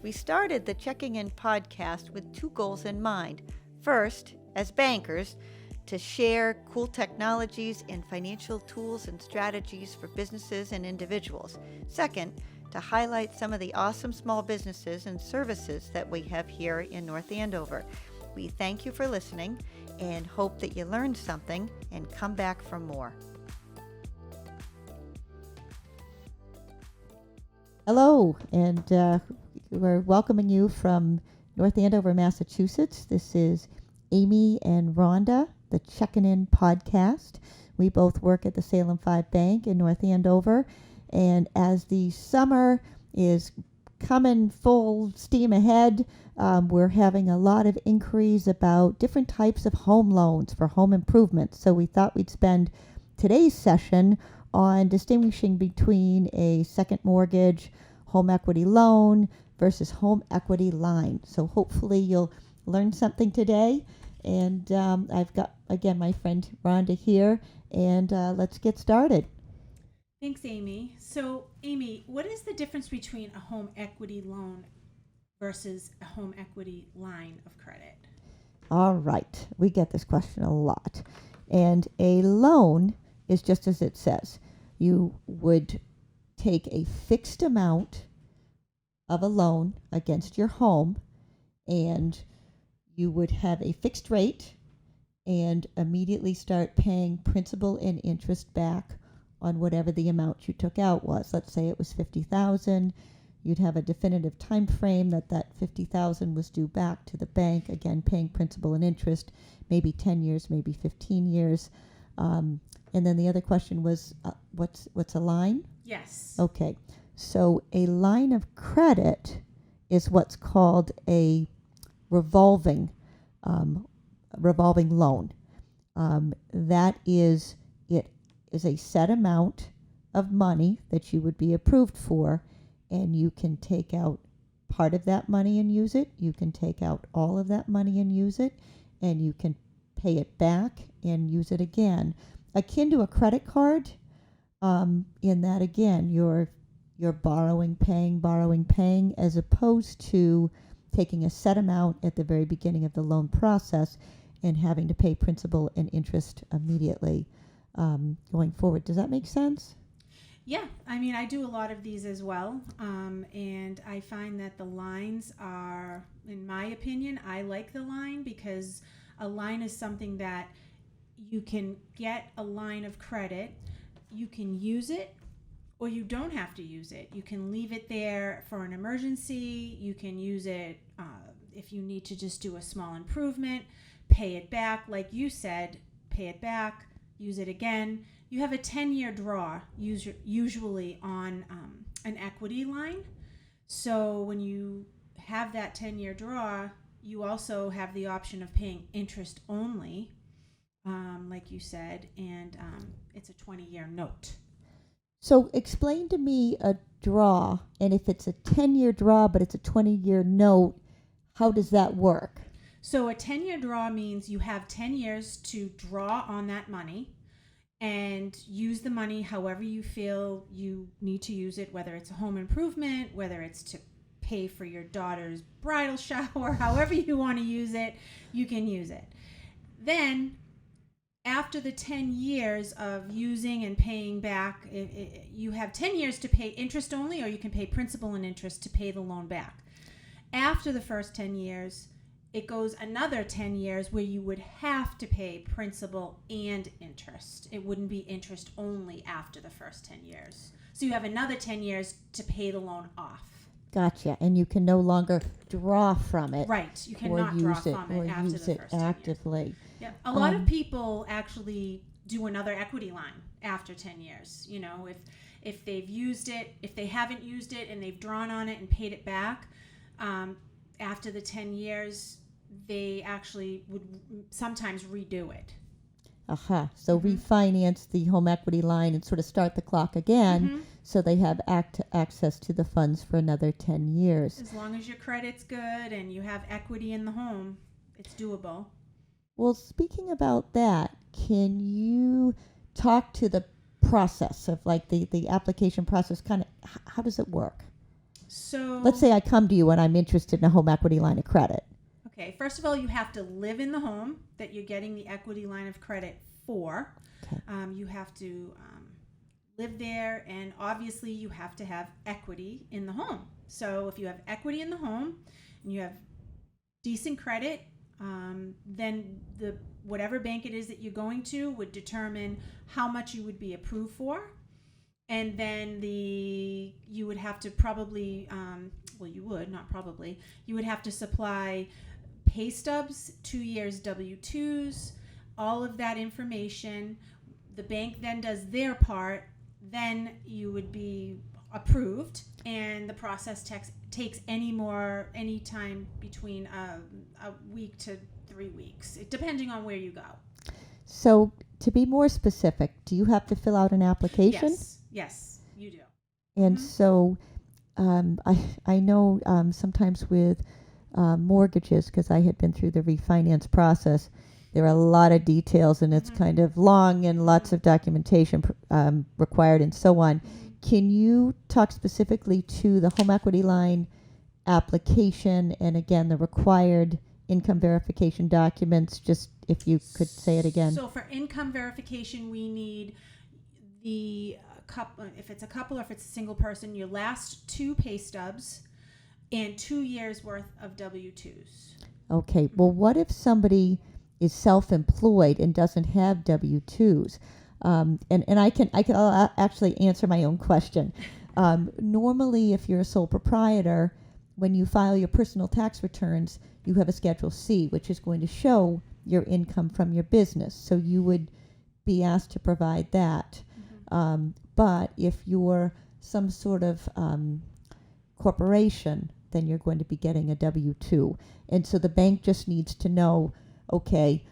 We started the Checking In podcast with two goals in mind. First, as bankers, to share cool technologies and financial tools and strategies for businesses and individuals. Second, to highlight some of the awesome small businesses and services that we have here in North Andover. We thank you for listening and hope that you learned something and come back for more. Hello, and we're welcoming you from North Andover, Massachusetts. This is Amy and Rhonda, the Checking In podcast. We both work at the Salem 5 Bank in North Andover, and as the summer is coming full steam ahead, we're having a lot of inquiries about different types of home loans for home improvements. So we thought we'd spend today's session on distinguishing between a second mortgage, home equity loan versus home equity line. So hopefully you'll learn something today. And I've got, again, my friend Rhonda here, and let's get started. Thanks, Amy. So, Amy, what is the difference between a home equity loan versus a home equity line of credit? All right. We get this question a lot. And a loan is just as it says. You would take a fixed amount of a loan against your home, and you would have a fixed rate and immediately start paying principal and interest back on whatever the amount you took out was. Let's say it was $50,000. You'd have a definitive time frame that $50,000 was due back to the bank, again paying principal and interest, maybe 10 years, maybe 15 years. And then the other question was, what's a line? Yes. Okay. So a line of credit is what's called a revolving loan. That is, it is a set amount of money that you would be approved for, and you can take out part of that money and use it. You can take out all of that money and use it, and you can pay it back and use it again. Akin to a credit card, in that, again, you're borrowing, paying, as opposed to taking a set amount at the very beginning of the loan process and having to pay principal and interest immediately going forward. Does that make sense? Yeah, I mean, I do a lot of these as well, and I find that the lines are, in my opinion, I like the line because a line is something that you can get a line of credit, you can use it, or you don't have to use it. You can leave it there for an emergency. You can use it if you need to just do a small improvement, pay it back. Like you said, pay it back, use it again. You have a 10-year draw usually on an equity line. So when you have that 10-year draw, you also have the option of paying interest only, like you said, and it's a 20-year note. So explain to me a draw, and if it's a 10-year draw but it's a 20-year note, how does that work? So a 10-year draw means you have 10 years to draw on that money and use the money however you feel you need to use it, whether it's a home improvement, whether it's to pay for your daughter's bridal shower, however you want to use it, you can use it. Then after the 10 years of using and paying back, you have 10 years to pay interest only, or you can pay principal and interest to pay the loan back. After the first 10 years, it goes another 10 years where you would have to pay principal and interest. It wouldn't be interest only after the first 10 years. So you have another 10 years to pay the loan off. Gotcha. And you can no longer draw from it. Right. You cannot draw from it after the first 10 years. Actively. Yeah. A lot of people actually do another equity line after 10 years. You know, if they've used it, if they haven't used it and they've drawn on it and paid it back, after the 10 years, they actually would sometimes redo it. So refinance the home equity line and sort of start the clock again, so they have access to the funds for another 10 years. As long as your credit's good and you have equity in the home, it's doable. Well, speaking about that, can you talk to the process of like the application process? Kind of how does it work? So Let's say I come to you and I'm interested in a home equity line of credit. okay, first of all, you have to live in the home that you're getting the equity line of credit for. Okay. You have to live there, and obviously you have to have equity in the home. So if you have equity in the home and you have decent credit, then the whatever bank it is that you're going to would determine how much you would be approved for, and then you would have to probably you would have to supply pay stubs, 2 years W-2s, all of that information. The bank then does their part, then you would be approved, and the process takes any time between a week to 3 weeks, depending on where you go. So to be more specific, do you have to fill out an application? Yes, you do. And so I know sometimes with mortgages, because I had been through the refinance process, there are a lot of details, and it's kind of long and lots of documentation required and so on. Can you talk specifically to the home equity line application and, again, the required income verification documents, just if you could say it again? So for income verification, we need the couple, if it's a couple or if it's a single person, your last 2 pay stubs and 2 years worth of W-2s. Okay. Well, what if somebody is self-employed and doesn't have W-2s? And I'll actually answer my own question. Normally, if you're a sole proprietor, when you file your personal tax returns, you have a Schedule C, which is going to show your income from your business. So you would be asked to provide that. But if you're some sort of corporation, then you're going to be getting a W-2. And so the bank just needs to know, okay,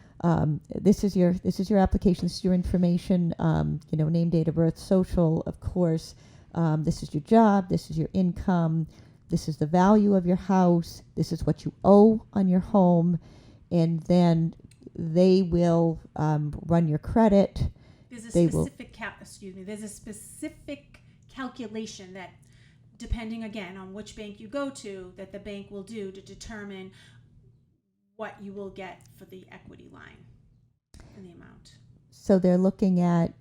this is your application, this is your information, name, date of birth, social, of course. This is your job, this is your income, this is the value of your house, this is what you owe on your home, and then they will run your credit. There's a specific calculation that, depending again on which bank you go to, that the bank will do to determine what you will get for the equity line and the amount. So they're looking at,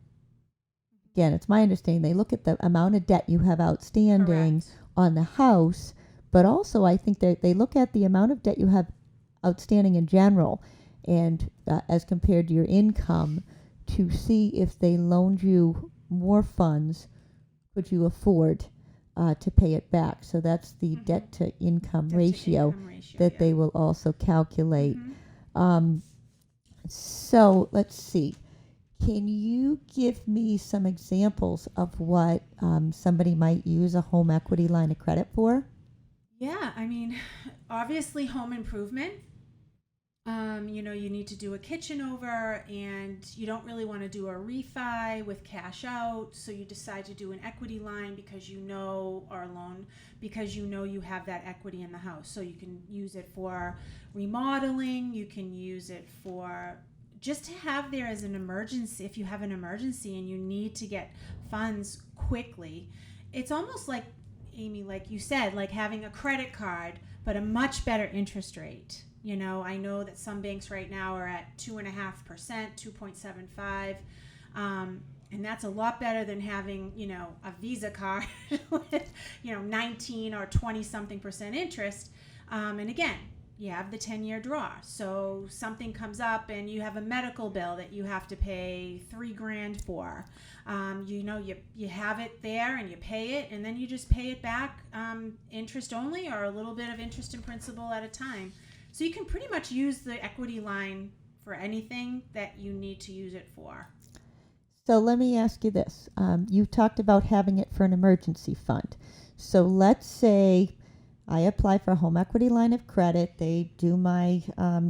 again, it's my understanding, they look at the amount of debt you have outstanding. Correct. On the house, but also I think that they look at the amount of debt you have outstanding in general, and as compared to your income, to see if they loaned you more funds, could you afford to pay it back. So that's the debt to income ratio that they will also calculate. So let's see. Can you give me some examples of what somebody might use a home equity line of credit for? Yeah, I mean, obviously home improvement. You need to do a kitchen over, and you don't really want to do a refi with cash out, so you decide to do an equity line or a loan because you have that equity in the house. So you can use it for remodeling, you can use it for just to have there as an emergency. If you have an emergency and you need to get funds quickly, it's almost like, Amy, like you said, like having a credit card, but a much better interest rate. I know that some banks right now are at 2.5%, 2.75%, and that's a lot better than having, a Visa card with, 19 or 20 something percent interest. And again, you have the 10-year draw. So something comes up and you have a medical bill that you have to pay $3,000 for. You have it there and you pay it, and then you just pay it back interest only, or a little bit of interest and principal at a time. So you can pretty much use the equity line for anything that you need to use it for. So let me ask you this. You talked about having it for an emergency fund. So let's say I apply for a home equity line of credit. They do my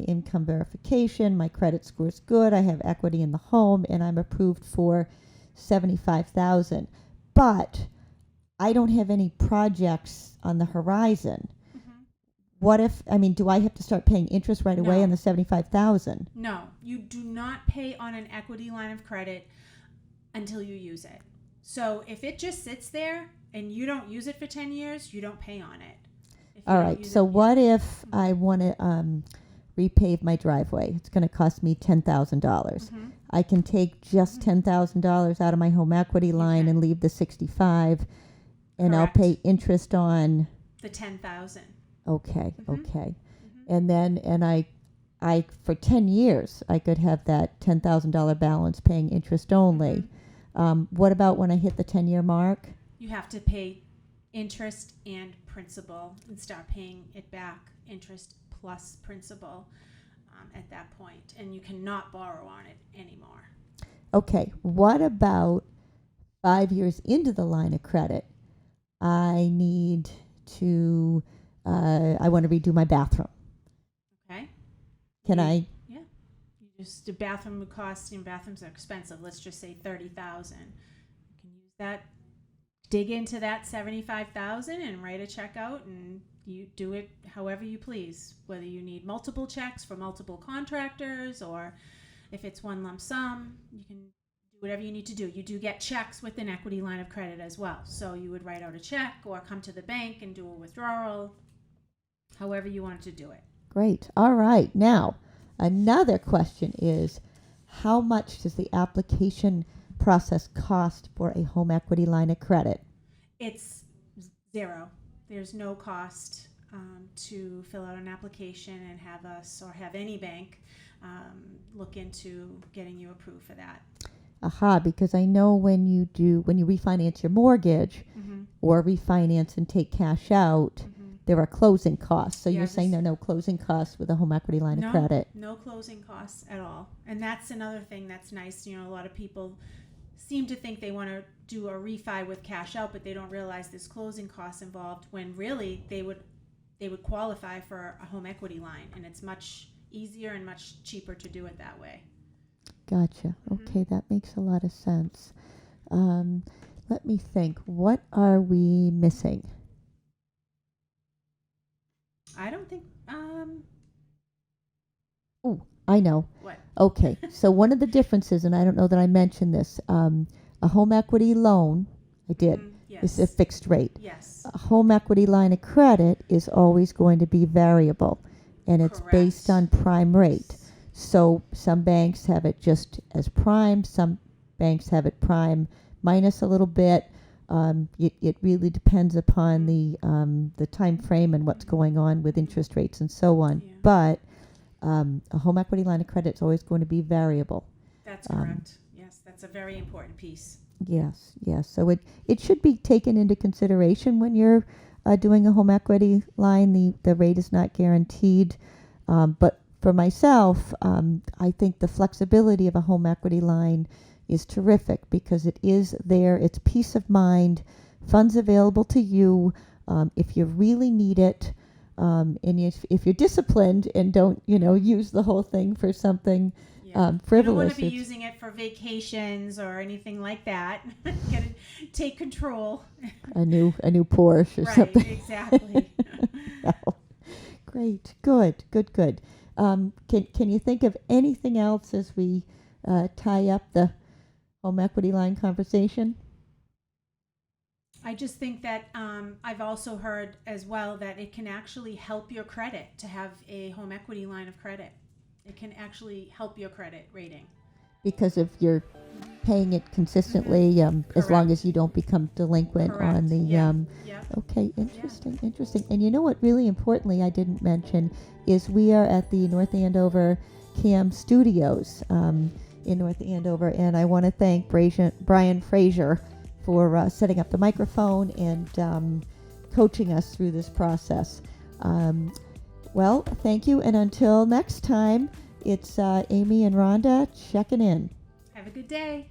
income verification. My credit score is good. I have equity in the home, and I'm approved for $75,000. But I don't have any projects on the horizon. What if, do I have to start paying interest right away on the $75,000? No, you do not pay on an equity line of credit until you use it. So if it just sits there and you don't use it for 10 years, you don't pay on it. If you All don't right. use So it- what if I want to repave my driveway? It's going to cost me $10,000. Mhm. I can take just $10,000 out of my home equity line can. and leave the 65, and I'll Correct. pay interest on. The 10,000. Okay. Mhm. Okay. Mhm. And then I for 10 years I could have that $10,000 balance paying interest only. What about when I hit the 10-year mark? You have to pay interest and principal and start paying it back, interest plus principal at that point. And you cannot borrow on it anymore. Okay. What about 5 years into the line of credit? I need to. I want to redo my bathroom. Okay? Can You- I? Yeah. The bathroom would cost, bathrooms are expensive. Let's just say 30,000. You can use that, dig into that 75,000 and write a check out, and you do it however you please. Whether you need multiple checks for multiple contractors, or if it's one lump sum, you can do whatever you need to do. You do get checks with an equity line of credit as well. So you would write out a check or come to the bank and do a withdrawal, however you wanted to do it. Great. All right. Now, another question is, how much does the application process cost for a home equity line of credit? It's zero. There's no cost to fill out an application and have us or have any bank look into getting you approved for that. Aha, because I know when you refinance your mortgage Mm-hmm. or refinance and take cash out, Mm-hmm. there are closing costs. So Yeah, you're saying there are no closing costs with a home equity line of credit. No closing costs at all. And that's another thing that's nice. A lot of people seem to think they want to do a refi with cash out, but they don't realize there's closing costs involved, when really they would qualify for a home equity line, and it's much easier and much cheaper to do it that way. Gotcha. Mhm. Okay, that makes a lot of sense. Let me think. What are we missing? I don't think Oh, I know. what? Okay, so one of the differences, and I don't know that I mentioned this, a home equity loan, I did, Yes. is a fixed rate. Yes. A home equity line of credit is always going to be variable, and it's based on Correct. prime rate. So some banks have it just as prime, some banks have it prime minus a little bit. It really depends upon the time frame and what's going on with interest rates and so on. Yeah. But a home equity line of credit is always going to be variable. That's correct. Yes, that's a very important piece. Yes, yes. So it should be taken into consideration when you're doing a home equity line. The rate is not guaranteed. But for myself, I think the flexibility of a home equity line is terrific because it is there. It's peace of mind, funds available to you if you really need it. And if you're disciplined and don't, use the whole thing for something You don't want frivolous. to be using it for vacations or anything like that. Gotta take control. a new Porsche or Right, something. exactly. No. Great, good. Can you think of anything else as we tie up the home equity line conversation? I just think that I've also heard as well that it can actually help your credit to have a home equity line of credit. It can actually help your credit rating. Because if you're paying it consistently, as long Correct. as you don't become delinquent Correct. on the. Yeah. Okay, interesting. And what really importantly I didn't mention is we are at the North Andover CAM Studios in North Andover, and I want to thank Brian Frazier for setting up the microphone and coaching us through this process. Well, thank you, and until next time, it's Amy and Rhonda checking in. Have a good day.